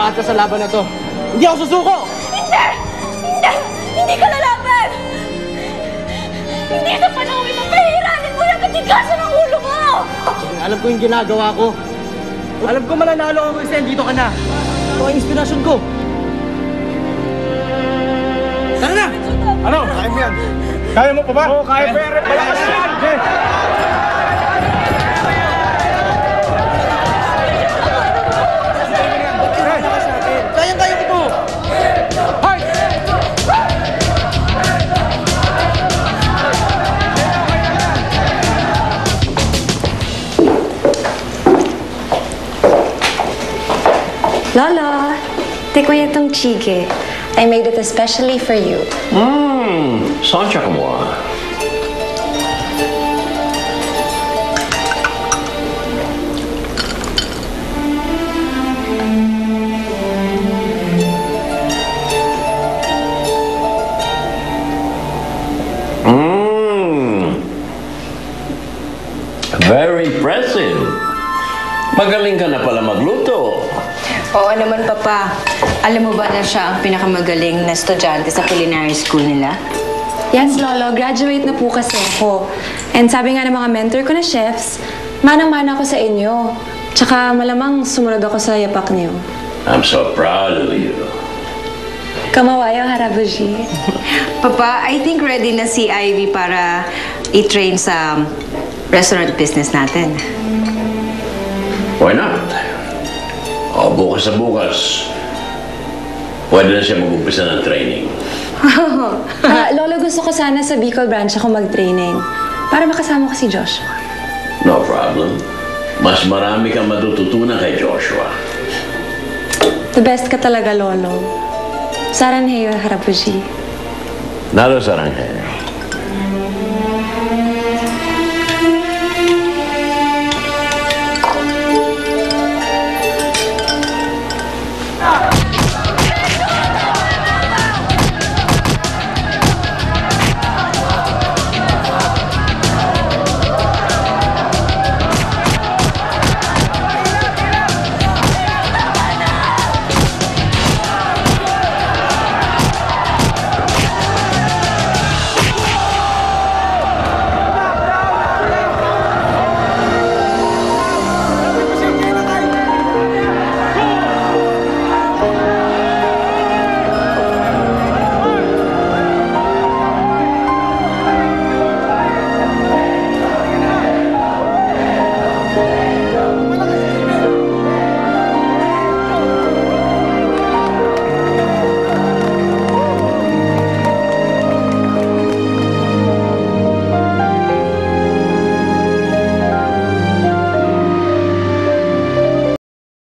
mag-aata sa laban na to. Hindi ako susuko! Hindi! Hindi! Hindi ka lalaban! Hindi sa panahon ito, pahiranin mo yung katigasan ng ulo mo! Sige, alam ko yung ginagawa ko. Alam ko mananalo ako kasi dito ka na. Ito ang inspirasyon ko. Tara na! Ano? Kaya mo yan. Kaya mo pa ba? Oo, kaya pa yan. Malakas yan! Kayang-kaya ko to! Hoy! Lola, tikman itong chige. I made it especially for you. Saan siya kumuha? Very impressive. Magaling ka na pala magluto. Oo naman, Papa. Alam mo ba na siya ang pinakamagaling na estudyante sa culinary school nila? Yes, Lolo. Graduate na po kasi ako. And sabi nga ng mga mentor ko na chefs, manang-mana ako sa inyo. Tsaka malamang sumunod ako sa yapak niyo. I'm so proud of you. Kamawayo, Harabuji. Papa, I think ready na si Ivy para i-train sa restaurant business natin. Why not? Bukas sa bukas, pwede na siya mag-umpisa ng training. Lolo, gusto ko sana sa Bicol branch ako mag-training. Para makasama ko si Joshua. No problem. Mas marami kang matututunan kay Joshua. The best ka talaga, Lolo. Saranheyo, Harabuji. Lalo saranghe.